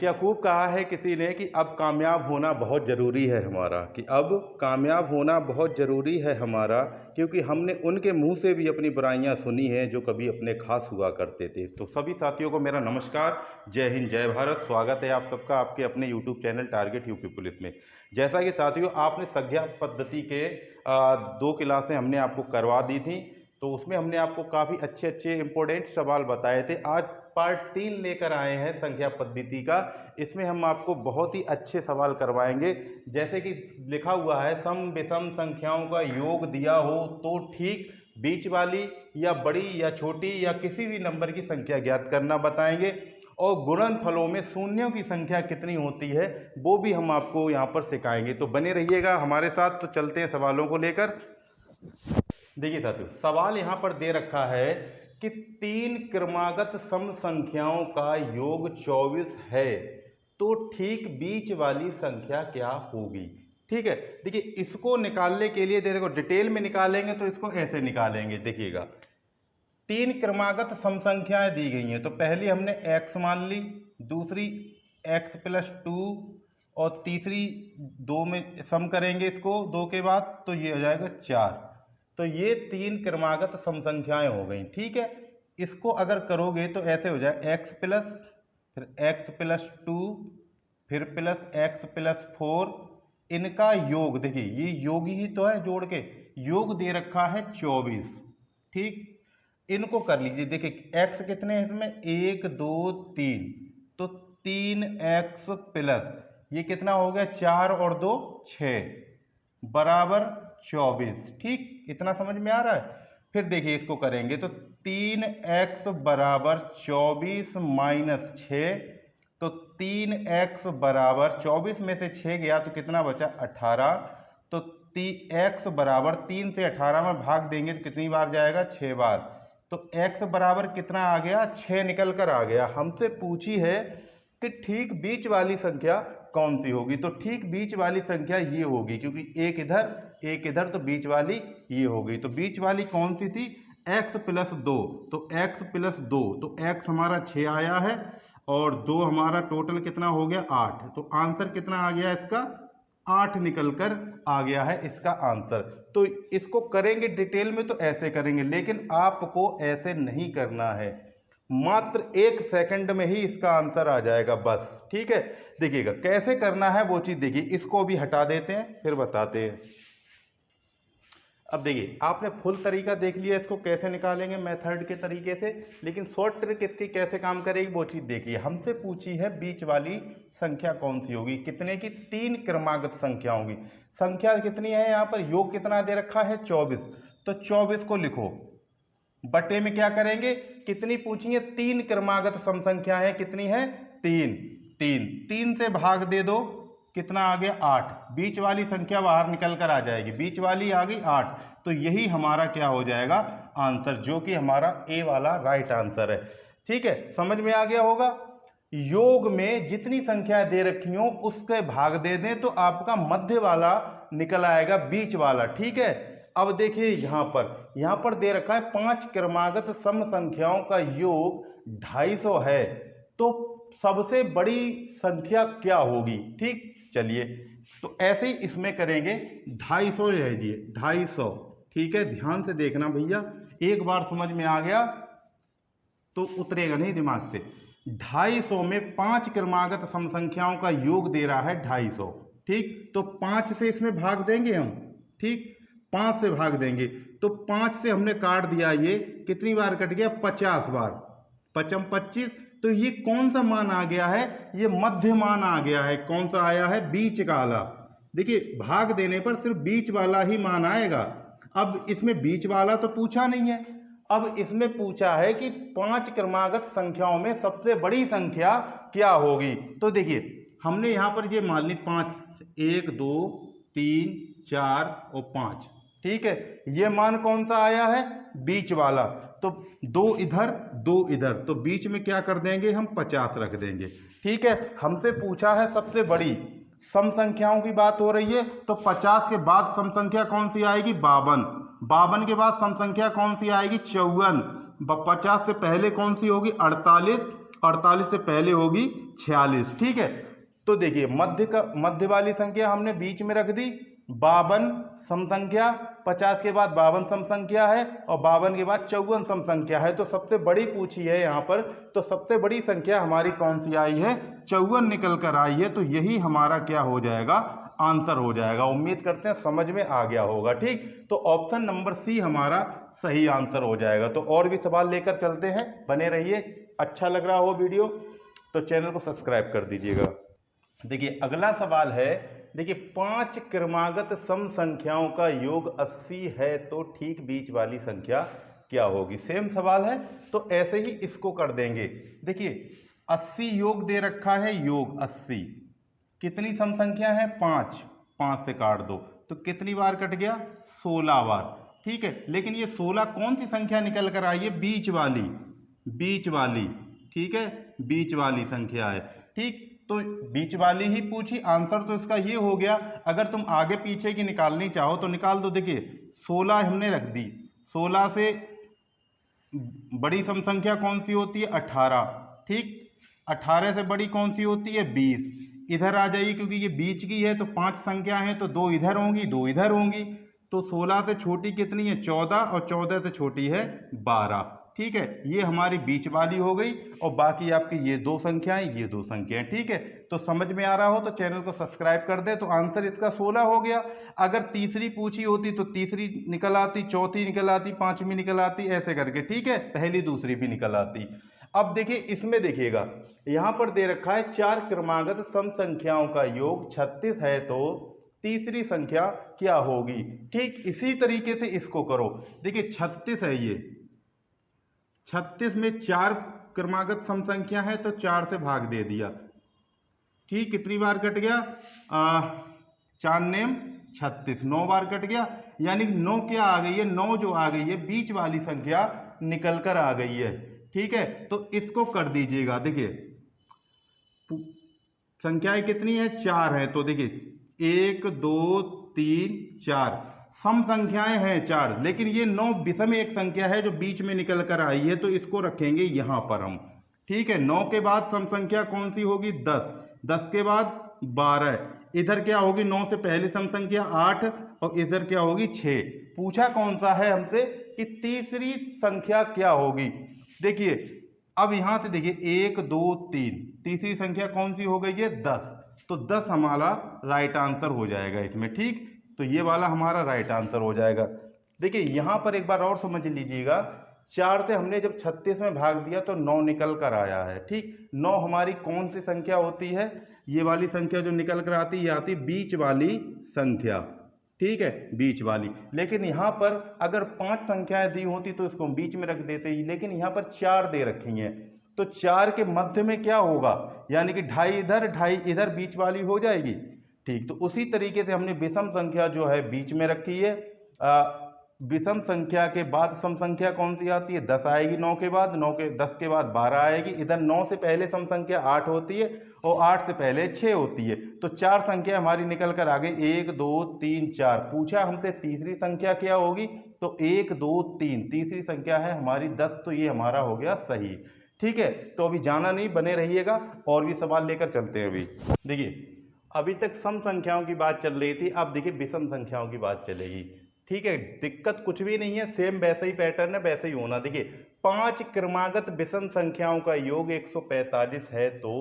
क्या खूब कहा है किसी ने कि अब कामयाब होना बहुत ज़रूरी है हमारा, कि अब कामयाब होना बहुत ज़रूरी है हमारा, क्योंकि हमने उनके मुंह से भी अपनी बुराइयां सुनी हैं जो कभी अपने खास हुआ करते थे। तो सभी साथियों को मेरा नमस्कार, जय हिंद जय भारत। स्वागत है आप सबका आपके अपने YouTube channel target UP police में। जैसा कि साथियों आपने संज्ञा पद्धति के 2 क्लासें हमने आपको करवा दी थी, तो उसमें हमने आपको काफ़ी अच्छे अच्छे इंपॉर्टेंट सवाल बताए थे। आज पार्ट 3 लेकर आए हैं संख्या पद्धति का। इसमें हम आपको बहुत ही अच्छे सवाल करवाएंगे। जैसे कि लिखा हुआ है, सम विषम संख्याओं का योग दिया हो तो ठीक बीच वाली या बड़ी या छोटी या किसी भी नंबर की संख्या ज्ञात करना बताएंगे। और गुणनफलों में शून्यों की संख्या कितनी होती है वो भी हम आपको यहाँ पर सिखाएंगे। तो बने रहिएगा हमारे साथ। तो चलते हैं सवालों को लेकर। देखिए साथियों, सवाल यहाँ पर दे रखा है कि 3 क्रमागत सम संख्याओं का योग 24 है तो ठीक बीच वाली संख्या क्या होगी। ठीक है, देखिए इसको निकालने के लिए देखो डिटेल में निकालेंगे तो इसको ऐसे निकालेंगे। देखिएगा 3 क्रमागत सम संख्याएं दी गई हैं, तो पहली हमने x मान ली, दूसरी x प्लस 2 और तीसरी 2 में सम करेंगे इसको 2 के बाद, तो ये हो जाएगा 4। तो ये 3 क्रमागत सम संख्याएं हो गई। ठीक है, इसको अगर करोगे तो ऐसे हो जाए x प्लस फिर x प्लस 2 फिर प्लस x प्लस 4, इनका योग देखिए ये योग ही तो है, जोड़ के योग दे रखा है 24। ठीक, इनको कर लीजिए। देखिए x कितने हैं इसमें, 1 2 3, तो 3x प्लस ये कितना हो गया 4 और 2 6 बराबर 24। ठीक, इतना समझ में आ रहा है। फिर देखिए इसको करेंगे तो 3x बराबर 24 माइनस 6, तो 3x बराबर 24 में से 6 गया तो कितना बचा 18। तो x बराबर 3 से 18 में भाग देंगे तो कितनी बार जाएगा 6 बार। तो x बराबर कितना आ गया 6 निकल कर आ गया। हमसे पूछी है कि ठीक बीच वाली संख्या कौन सी होगी, तो ठीक बीच वाली संख्या ये होगी, क्योंकि एक इधर तो बीच वाली ये होगी। तो बीच वाली कौन सी थी, x प्लस 2, तो x प्लस 2, तो x हमारा 6 आया है और 2 हमारा टोटल कितना हो गया 8। तो आंसर कितना आ गया इसका 8 निकल कर आ गया है इसका आंसर। तो इसको करेंगे डिटेल में तो ऐसे करेंगे, लेकिन आपको ऐसे नहीं करना है, मात्र 1 सेकंड में ही इसका आंसर आ जाएगा बस। ठीक है, देखिएगा कैसे करना है वो चीज देखिए। इसको भी हटा देते हैं फिर बताते हैं। अब देखिए आपने फुल तरीका देख लिया, इसको कैसे निकालेंगे मेथड के तरीके से, लेकिन शॉर्ट ट्रिक इसकी कैसे काम करेगी वो चीज देखिए। हमसे पूछी है बीच वाली संख्या कौन सी होगी, कितने की 3 क्रमागत संख्या होगी। संख्या कितनी है यहाँ पर, योग कितना दे रखा है 24, तो 24 को लिखो बटे में क्या करेंगे, कितनी पूछी है 3 क्रमागत सम संख्या है, कितनी है 3। 3 से भाग दे दो, कितना आ गया 8। बीच वाली संख्या बाहर निकल कर आ जाएगी, बीच वाली आ गई 8। तो यही हमारा क्या हो जाएगा आंसर, जो कि हमारा ए वाला राइट आंसर है। ठीक है, समझ में आ गया होगा। योग में जितनी संख्याएं दे रखी हो उसके भाग दे दें तो आपका मध्य वाला निकल आएगा, बीच वाला। ठीक है, अब देखिए यहां पर दे रखा है 5 क्रमागत सम संख्याओं का योग 250 है, तो सबसे बड़ी संख्या क्या होगी। ठीक, चलिए तो ऐसे ही इसमें करेंगे 250 लीजिए 250। ठीक है, ध्यान से देखना भैया, एक बार समझ में आ गया तो उतरेगा नहीं दिमाग से। 250 में 5 क्रमागत सम संख्याओं का योग दे रहा है 250। ठीक, तो 5 से इसमें भाग देंगे हम। ठीक, 5 से भाग देंगे तो 5 से हमने काट दिया, ये कितनी बार कट गया 50 बार, 5 25। तो ये कौन सा मान आ गया है, ये मध्य मान आ गया है। कौन सा आया है, बीच वाला। देखिए भाग देने पर सिर्फ बीच वाला ही मान आएगा। अब इसमें बीच वाला तो पूछा नहीं है, अब इसमें पूछा है कि 5 क्रमागत संख्याओं में सबसे बड़ी संख्या क्या होगी। तो देखिए हमने यहां पर ये मान ली 5, 1 2 3 4 और 5। ठीक है, ये मान कौन सा आया है, बीच वाला। तो 2 इधर 2 इधर, तो बीच में क्या कर देंगे हम 50 रख देंगे। ठीक है, हमसे पूछा है सबसे बड़ी सम संख्याओं की बात हो रही है, तो 50 के बाद सम संख्या कौन सी आएगी 52। 52 के बाद सम संख्या कौन सी आएगी 54। 50 से पहले कौन सी होगी 48 48 से पहले होगी 46। ठीक है, तो देखिए मध्य वाली संख्या हमने बीच में रख दी 52 सम संख्या, 50 के बाद 52 सम संख्या है और 52 के बाद 54 सम संख्या है। तो सबसे बड़ी पूछी है यहाँ पर, तो सबसे बड़ी संख्या हमारी कौन सी आई है? 54 निकल कर आई है। तो यही हमारा क्या हो जाएगा? आंसर हो जाएगा। उम्मीद करते हैं समझ में आ गया होगा। ठीक, तो ऑप्शन नंबर सी हमारा सही आंसर हो जाएगा। तो और भी सवाल लेकर चलते हैं, बने रहिए। अच्छा लग रहा हो वीडियो तो चैनल को सब्सक्राइब कर दीजिएगा। देखिए अगला सवाल है, देखिए 5 क्रमागत सम संख्याओं का योग 80 है तो ठीक बीच वाली संख्या क्या होगी? सेम सवाल है तो ऐसे ही इसको कर देंगे। देखिए 80 योग दे रखा है, योग 80 कितनी सम संख्या है? 5, 5 से काट दो तो कितनी बार कट गया? 16 बार। ठीक है, लेकिन ये 16 कौन सी संख्या निकल कर आई है? बीच वाली, बीच वाली। ठीक है, बीच वाली संख्या है। ठीक, तो बीच वाली ही पूछी, आंसर तो इसका ये हो गया। अगर तुम आगे पीछे की निकालनी चाहो तो निकाल दो। देखिए 16 हमने रख दी, 16 से बड़ी सम संख्या कौन सी होती है? 18। ठीक, 18 से बड़ी कौन सी होती है? 20। इधर आ जाइए, क्योंकि ये बीच की है तो 5 संख्या है तो 2 इधर होंगी 2 इधर होंगी। तो 16 से छोटी कितनी है? 14, और 14 से छोटी है 12। ठीक है, ये हमारी बीच वाली हो गई और बाकी आपकी ये 2 संख्याएं, ये 2 संख्याएं। ठीक है, तो समझ में आ रहा हो तो चैनल को सब्सक्राइब कर दे। तो आंसर इसका 16 हो गया। अगर तीसरी पूछी होती तो तीसरी निकल आती, चौथी निकल आती, पांचवी निकल आती, ऐसे करके। ठीक है, पहली दूसरी भी निकल आती। अब देखिए इसमें देखिएगा, यहां पर दे रखा है 4 क्रमागत सम संख्याओं का योग 36 है तो तीसरी संख्या क्या होगी? ठीक इसी तरीके से इसको करो। देखिए 36 है, ये 36 में 4 क्रमागत सम संख्या है तो 4 से भाग दे दिया। ठीक, कितनी बार कट गया? 4 नेम 36, 9 बार कट गया। यानी 9 क्या आ गई है? 9 जो आ गई है बीच वाली संख्या निकल कर आ गई है। ठीक है, तो इसको कर दीजिएगा। देखिए संख्याएं कितनी है? 4 है। तो देखिए 1 2 3 4 सम संख्याएं हैं 4, लेकिन ये 9 विषम एक संख्या है जो बीच में निकल कर आई है, तो इसको रखेंगे यहां पर हम। ठीक है, 9 के बाद सम संख्या कौन सी होगी? 10, 10 के बाद 12, इधर क्या होगी? 9 से पहली सम संख्या 8 और इधर क्या होगी? 6। पूछा कौन सा है हमसे कि तीसरी संख्या क्या होगी। देखिए अब यहां से देखिए 1 2 3, तीसरी संख्या कौन सी हो गई है? 10। तो 10 हमारा राइट आंसर हो जाएगा इसमें। ठीक, तो ये वाला हमारा राइट आंसर हो जाएगा। देखिए यहां पर एक बार और समझ लीजिएगा, 4 से हमने जब 36 में भाग दिया तो 9 निकल कर आया है। ठीक, 9 हमारी कौन सी संख्या होती है? ये वाली संख्या जो निकल कर आती है, ये आती बीच वाली संख्या। ठीक है, बीच वाली। लेकिन यहाँ पर अगर 5 संख्याएं दी होती तो इसको हम बीच में रख देते ही, लेकिन यहाँ पर 4 दे रखी हैं तो 4 के मध्य में क्या होगा? यानी कि 2.5 इधर 2.5 इधर बीच वाली हो जाएगी। ठीक, तो उसी तरीके से हमने विषम संख्या जो है बीच में रखी है। विषम संख्या के बाद सम संख्या कौन सी आती है? 10 आएगी 9 के बाद, 10 के बाद 12 आएगी। इधर 9 से पहले सम संख्या 8 होती है और 8 से पहले 6 होती है। तो 4 संख्या हमारी निकल कर आ गई, 1 2 3 4। पूछा हमसे तीसरी संख्या क्या होगी, तो 1 2 3 तीसरी संख्या है हमारी 10। तो ये हमारा हो गया सही। ठीक है, तो अभी जाना नहीं, बने रहिएगा, और भी सवाल लेकर चलते हैं। अभी देखिए अभी तक सम संख्याओं की बात चल रही थी, अब देखिए विषम संख्याओं की बात चलेगी। ठीक है, दिक्कत कुछ भी नहीं है, सेम वैसा ही पैटर्न है, वैसे ही होना। देखिए 5 क्रमागत विषम संख्याओं का योग 145 है तो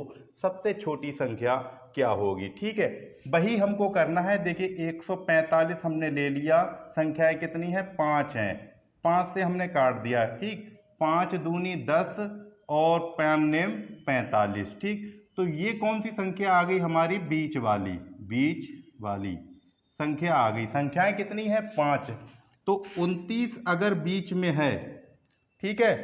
सबसे छोटी संख्या क्या होगी? ठीक है, वही हमको करना है। देखिए 145 हमने ले लिया, संख्याएं कितनी है? 5 हैं, 5 से हमने काट दिया। ठीक, 5 दूनी 10 और 5 नेम 45। ठीक, तो ये कौन सी संख्या आ गई हमारी? बीच वाली, बीच वाली संख्या आ गई। संख्याएं कितनी है? 5। तो 29 अगर बीच में है, ठीक है,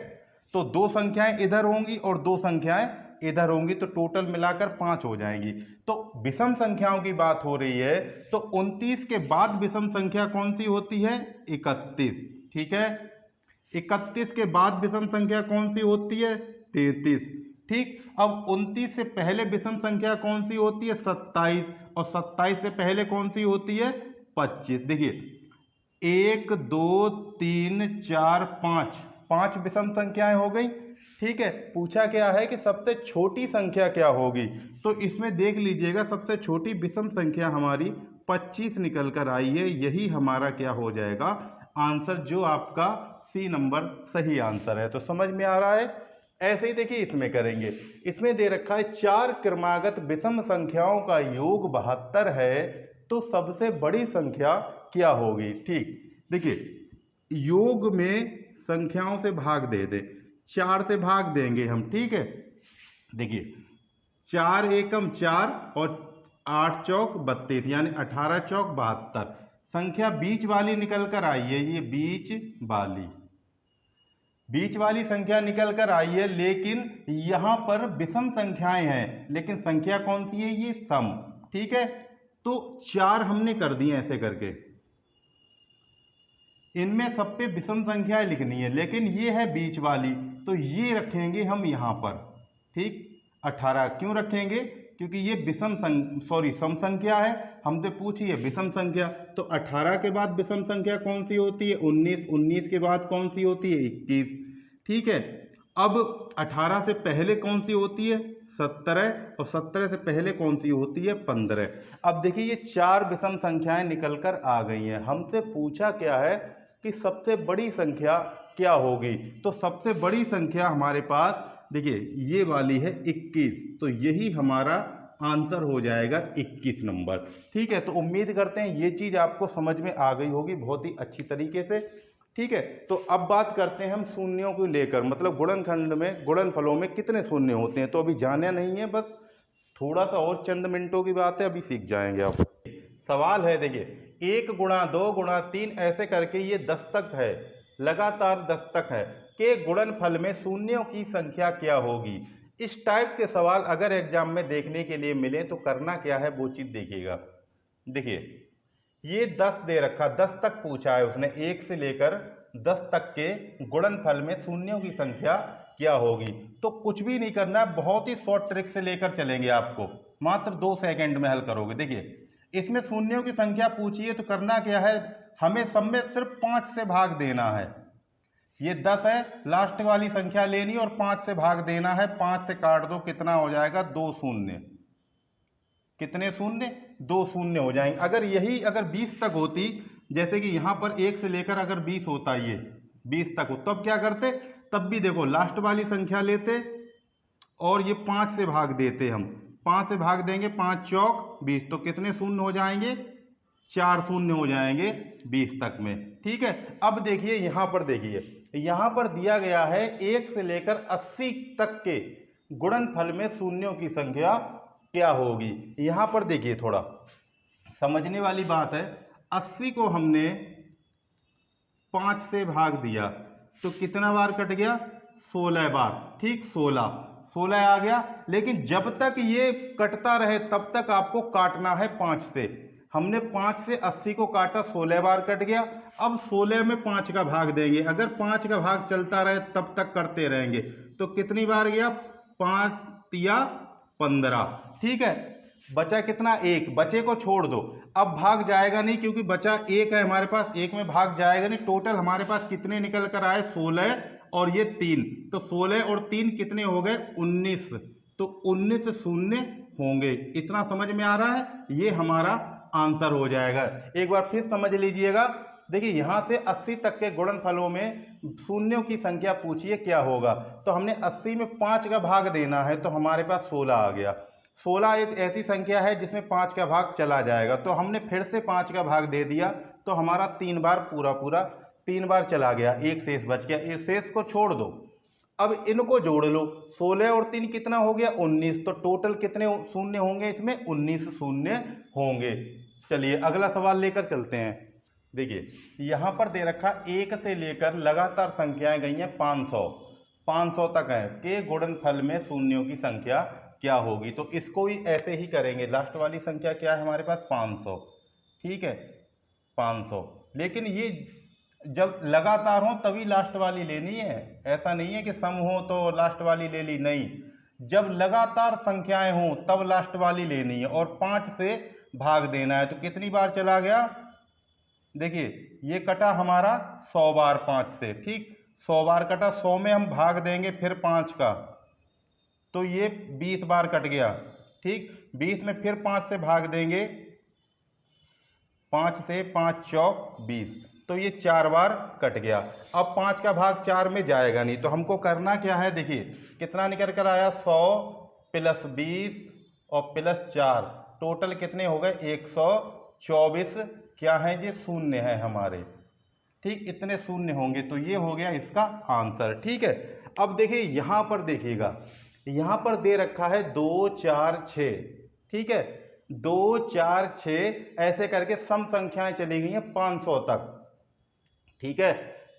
तो 2 संख्याएं इधर होंगी और 2 संख्याएं इधर होंगी, तो टोटल मिलाकर 5 हो जाएंगी। तो विषम संख्याओं की बात हो रही है, तो 29 के बाद विषम संख्या कौन सी होती है? 31। ठीक है, 31 के बाद विषम संख्या कौन सी होती है? 33। ठीक, अब 29 से पहले विषम संख्या कौन सी होती है? 27। और 27 से पहले कौन सी होती है? 25। देखिए 1 2 3 4 5, 5 विषम संख्याएं हो गई। ठीक है, पूछा क्या है कि सबसे छोटी संख्या क्या होगी। तो इसमें देख लीजिएगा सबसे छोटी विषम संख्या हमारी 25 निकल कर आई है। यही हमारा क्या हो जाएगा आंसर, जो आपका सी नंबर सही आंसर है। तो समझ में आ रहा है। ऐसे ही देखिए इसमें करेंगे। इसमें दे रखा है 4 क्रमागत विषम संख्याओं का योग 72 है, तो सबसे बड़ी संख्या क्या होगी। ठीक, देखिए योग में संख्याओं से भाग दे दे, 4 से भाग देंगे हम। ठीक है, देखिए 4 एकम 4 और 8 चौक 32, यानी 18 चौक 72। संख्या बीच वाली निकल कर आई है, ये बीच वाली संख्या निकल कर आई है, लेकिन यहां पर विषम संख्याएं हैं, लेकिन संख्या कौन सी है, ये सम। ठीक है, तो 4 हमने कर दिए ऐसे करके। इनमें सब पे विषम संख्याएं लिखनी है, लेकिन ये है बीच वाली, तो ये रखेंगे हम यहाँ पर। ठीक, 18 क्यों रखेंगे, क्योंकि ये सम संख्या है, हमसे पूछी है विषम संख्या। तो 18 के बाद विषम संख्या कौन सी होती है, 19। 19 के बाद कौन सी होती है, 21। ठीक है, अब 18 से पहले कौन सी होती है, 17, और 17 से पहले कौन सी होती है, 15। अब देखिए ये 4 विषम संख्याएं निकल कर आ गई हैं। हमसे पूछा क्या है कि सबसे बड़ी संख्या क्या होगी। तो सबसे बड़ी संख्या हमारे पास देखिए ये वाली है 21, तो यही हमारा आंसर हो जाएगा 21 नंबर। ठीक है, तो उम्मीद करते हैं ये चीज़ आपको समझ में आ गई होगी बहुत ही अच्छी तरीके से। ठीक है, तो अब बात करते हैं हम शून्यों को लेकर, मतलब गुणनखंड में गुणनफलों में कितने शून्य होते हैं। तो अभी जाना नहीं है, बस थोड़ा सा और चंद मिनटों की बात है, अभी सीख जाएंगे आप। सवाल है देखिए 1 गुणा 2 गुणा 3 ऐसे करके ये 10 तक है, लगातार 10 तक है, के गुणनफल में शून्यों की संख्या क्या होगी। इस टाइप के सवाल अगर एग्जाम में देखने के लिए मिले तो करना क्या है वो चीज देखिएगा। देखिए ये 10 दे रखा, 10 तक पूछा है उसने, 1 से लेकर 10 तक के गुणनफल में शून्यों की संख्या क्या होगी। तो कुछ भी नहीं करना, बहुत ही शॉर्ट ट्रिक से लेकर चलेंगे आपको, मात्र 2 सेकंड में हल करोगे। देखिए इसमें शून्यों की संख्या पूछी है, तो करना क्या है, हमें सब में सिर्फ 5 से भाग देना है। ये 10 है, लास्ट वाली संख्या लेनी और 5 से भाग देना है। 5 से काट दो, कितना हो जाएगा, 2 शून्य। कितने शून्य, 2 शून्य हो जाएंगे। अगर 20 तक होती, जैसे कि यहां पर 1 से लेकर अगर 20 होता, ये 20 तक हो, तब क्या करते, तब भी देखो लास्ट वाली संख्या लेते और ये 5 से भाग देते। हम 5 से भाग देंगे, 5 चौक 20, तो कितने शून्य हो जाएंगे, 4 शून्य हो जाएंगे 20 तक में। ठीक है, अब देखिए यहां पर, देखिए यहां पर दिया गया है 1 से लेकर 80 तक के गुणनफल में शून्यों की संख्या क्या होगी। यहां पर देखिए थोड़ा समझने वाली बात है, 80 को हमने 5 से भाग दिया तो कितना बार कट गया, 16 बार। ठीक, 16 आ गया, लेकिन जब तक ये कटता रहे तब तक आपको काटना है 5 से। हमने 5 से 80 को काटा, 16 बार कट गया। अब 16 में 5 का भाग देंगे, अगर 5 का भाग चलता रहे तब तक करते रहेंगे। तो कितनी बार गया, 5 या 15। ठीक है, बचा कितना, 1, बचे को छोड़ दो। अब भाग जाएगा नहीं, क्योंकि बचा 1 है हमारे पास, 1 में भाग जाएगा नहीं। टोटल हमारे पास कितने निकल कर आए, 16 और ये 3, तो 16 और 3 कितने हो गए, 19। तो 19 शून्य होंगे। इतना समझ में आ रहा है, ये हमारा आंसर हो जाएगा। एक बार फिर समझ लीजिएगा। देखिए यहां से 80 तक के गुणनफलों में शून्यों की संख्या पूछिए क्या होगा। तो हमने 80 में 5 का भाग देना है, तो हमारे पास 16 आ गया। 16 एक ऐसी संख्या है जिसमें 5 का भाग चला जाएगा, तो हमने फिर से 5 का भाग दे दिया, तो हमारा 3 बार पूरा 3 बार चला गया, एक शेष बच गया। इस शेष को छोड़ दो, अब इनको जोड़ लो, 16 और 3 कितना हो गया, 19। तो टोटल कितने शून्य होंगे इसमें, 19 शून्य होंगे। चलिए अगला सवाल लेकर चलते हैं। देखिए यहां पर दे रखा 1 से लेकर लगातार संख्याएं गई हैं 500 तक है, के गुणनफल में शून्यों की संख्या क्या होगी। तो इसको भी ऐसे ही करेंगे। लास्ट वाली संख्या क्या है हमारे पास, 500। ठीक है, 500, लेकिन ये जब लगातार हो तभी लास्ट वाली लेनी है, ऐसा नहीं है कि सम हो तो लास्ट वाली ले ली, नहीं। जब लगातार संख्याएं हों तब लास्ट वाली लेनी है और 5 से भाग देना है। तो कितनी बार चला गया, देखिए ये कटा हमारा 100 बार 5 से। ठीक, 100 बार कटा, 100 में हम भाग देंगे फिर 5 का, तो ये 20 बार कट गया। ठीक, 20 में फिर 5 से भाग देंगे, 5 से 5 चौक 20, तो ये 4 बार कट गया। अब 5 का भाग 4 में जाएगा नहीं, तो हमको करना क्या है, देखिए कितना निकल कर आया, 100 प्लस 20 और प्लस 4, टोटल कितने हो गए, 124। क्या है ये, शून्य है हमारे। ठीक, इतने शून्य होंगे, तो ये हो गया इसका आंसर। ठीक है, अब देखिए यहां पर देखिएगा, यहां पर दे रखा है 2 4 6। ठीक है, 2 4 6 ऐसे करके सम संख्याएं चली गई हैं 500 तक। ठीक है,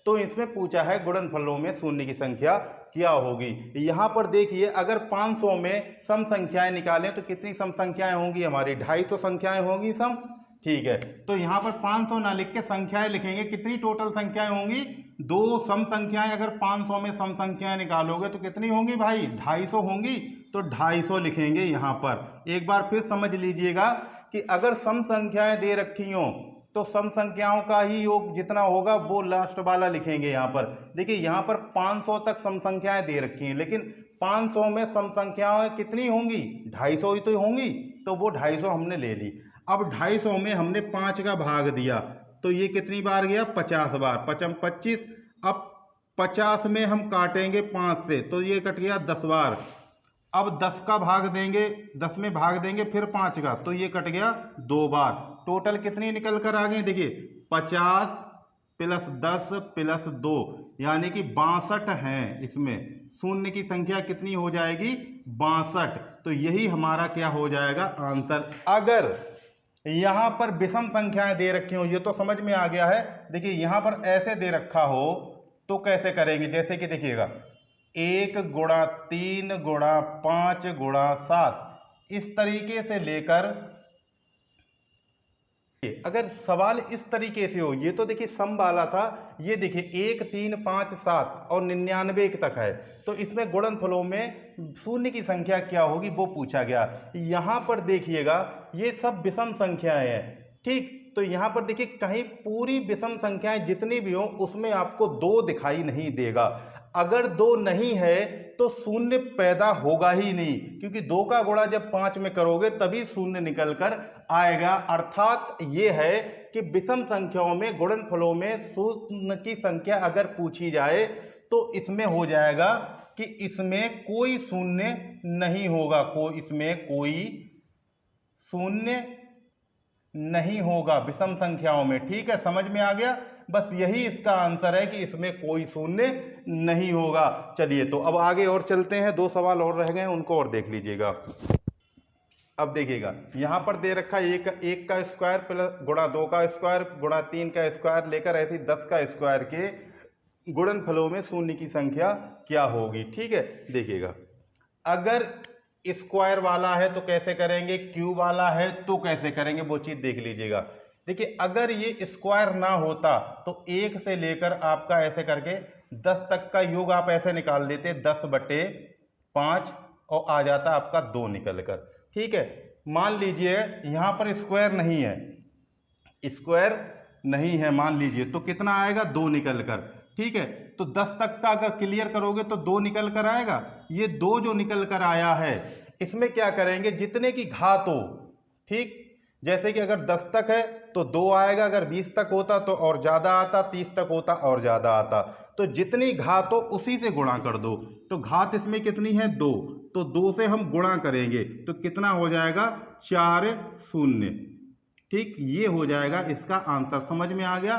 तो इसमें पूछा है गुणनफलों में शून्य की संख्या क्या होगी। यहां पर देखिए, अगर 500 में सम संख्याएं निकालें तो कितनी सम संख्याएं होंगी हमारी, 250 संख्याएं होंगी सम। ठीक है, तो यहां पर 500 ना लिख के संख्याएं लिखेंगे, कितनी टोटल संख्याएं होंगी, 2 सम संख्याएं। अगर 500 में सम संख्याएं निकालोगे तो कितनी होंगी भाई, 250 होंगी, तो 250 लिखेंगे यहां पर। एक बार फिर समझ लीजिएगा कि अगर सम संख्याएं दे रखी हों तो सम संख्याओं का ही योग जितना होगा वो लास्ट वाला लिखेंगे। यहां पर देखिए, यहां पर 500 तक सम संख्याएं दे रखी हैं, लेकिन 500 में सम संख्याएं कितनी होंगी, 250 ही तो होंगी, तो वो 250 हमने ले ली। अब 250 में हमने 5 का भाग दिया, तो ये कितनी बार गया, 50 बार, 5 25। अब 50 में हम काटेंगे 5 से, तो ये कट गया 10 बार। अब 10 का भाग देंगे, 10 में भाग देंगे फिर 5 का, तो ये कट गया 2 बार। टोटल कितनी निकल कर आ गई, देखिए 50 प्लस 10 प्लस 2, यानी कि 62 हैं। इसमें शून्य की संख्या कितनी हो जाएगी, 62। तो यही हमारा क्या हो जाएगा आंसर। अगर यहां पर विषम संख्याएं दे रखी हो, ये तो समझ में आ गया है। देखिए यहां पर ऐसे दे रखा हो तो कैसे करेंगे, जैसे कि देखिएगा 1 गुणा 3 गुणा 5 गुणा 7, इस तरीके से लेकर, अगर सवाल इस तरीके से हो, ये तो देखिए सम वाला था, ये देखिए 1 3 5 7 और 99 तक है, तो इसमें गुणनफलों में शून्य की संख्या क्या होगी वो पूछा गया। यहां पर देखिएगा ये सब विषम संख्याएं हैं। ठीक, तो यहां पर देखिए कहीं पूरी विषम संख्याएं जितनी भी हो उसमें आपको 2 दिखाई नहीं देगा। अगर 2 नहीं है तो शून्य पैदा होगा ही नहीं, क्योंकि 2 का गुणा जब 5 में करोगे तभी शून्य निकल कर आएगा। अर्थात ये है कि विषम संख्याओं में गुणनफलों में शून्य की संख्या अगर पूछी जाए तो इसमें हो जाएगा कि इसमें कोई शून्य नहीं होगा, इसमें कोई शून्य नहीं होगा विषम संख्याओं में। ठीक है, समझ में आ गया, बस यही इसका आंसर है कि इसमें कोई शून्य नहीं होगा। चलिए तो अब आगे और चलते हैं, 2 सवाल और रह गए हैं, उनको और देख लीजिएगा। अब देखिएगा यहां पर दे रखा है 1 का स्क्वायर प्लस गुणा 2 का स्क्वायर गुणा 3 का स्क्वायर लेकर ऐसे 10 का स्क्वायर के गुणनफलों में शून्य की संख्या क्या होगी। ठीक है, देखिएगा अगर स्क्वायर वाला है तो कैसे करेंगे, क्यूब वाला है तो कैसे करेंगे, वो चीज देख लीजिएगा। देखिए अगर ये स्क्वायर ना होता तो 1 से लेकर आपका ऐसे करके 10 तक का योग आप ऐसे निकाल देते, 10/5 और आ जाता आपका 2 निकल कर। ठीक है, मान लीजिए यहां पर स्क्वायर नहीं है, स्क्वायर नहीं है मान लीजिए, तो कितना आएगा, 2 निकल कर। ठीक है, तो 10 तक का अगर क्लियर करोगे तो 2 निकल कर आएगा। ये 2 जो निकल कर आया है इसमें क्या करेंगे, जितने की घात हो, ठीक, जैसे कि अगर 10 तक है तो 2 आएगा, अगर 20 तक होता तो और ज्यादा आता, 30 तक होता और ज्यादा आता, तो जितनी घात हो उसी से गुणा कर दो। तो घात इसमें कितनी है, 2, तो 2 से हम गुणा करेंगे तो कितना हो जाएगा, 4 शून्य। ठीक, ये हो जाएगा इसका आंसर। समझ में आ गया।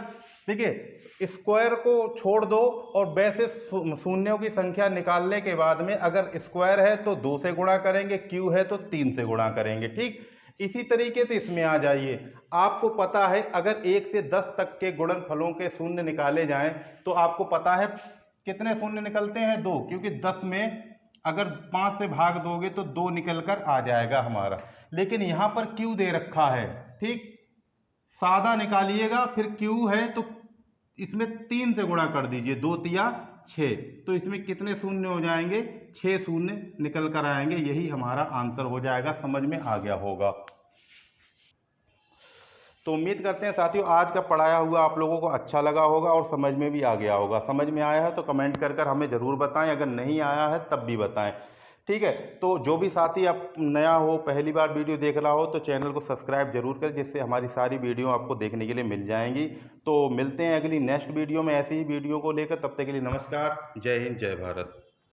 देखिए स्क्वायर को छोड़ दो और वैसे शून्यों की संख्या निकालने के बाद में अगर स्क्वायर है तो 2 से गुणा करेंगे, क्यू है तो 3 से गुणा करेंगे। ठीक, इसी तरीके से इसमें आ जाइए। आपको पता है अगर 1 से 10 तक के गुणनफलों के शून्य निकाले जाएं तो आपको पता है कितने शून्य निकलते हैं, 2, क्योंकि 10 में अगर 5 से भाग दोगे तो 2 निकल कर आ जाएगा हमारा। लेकिन यहां पर क्यू दे रखा है, ठीक, सादा निकालिएगा, फिर क्यू है तो इसमें 3 से गुणा कर दीजिए, 2 तिया 6, तो इसमें कितने शून्य हो जाएंगे, 6 शून्य निकल कर आएंगे। यही हमारा आंसर हो जाएगा। समझ में आ गया होगा। तो उम्मीद करते हैं साथियों आज का पढ़ाया हुआ आप लोगों को अच्छा लगा होगा और समझ में भी आ गया होगा। समझ में आया है तो कमेंट कर हमें ज़रूर बताएं, अगर नहीं आया है तब भी बताएं। ठीक है, तो जो भी साथी आप नया हो, पहली बार वीडियो देख रहा हो, तो चैनल को सब्सक्राइब जरूर करें, जिससे हमारी सारी वीडियो आपको देखने के लिए मिल जाएंगी। तो मिलते हैं अगली नेक्स्ट वीडियो में ऐसी ही वीडियो को लेकर। तब तक के लिए नमस्कार, जय हिंद, जय भारत।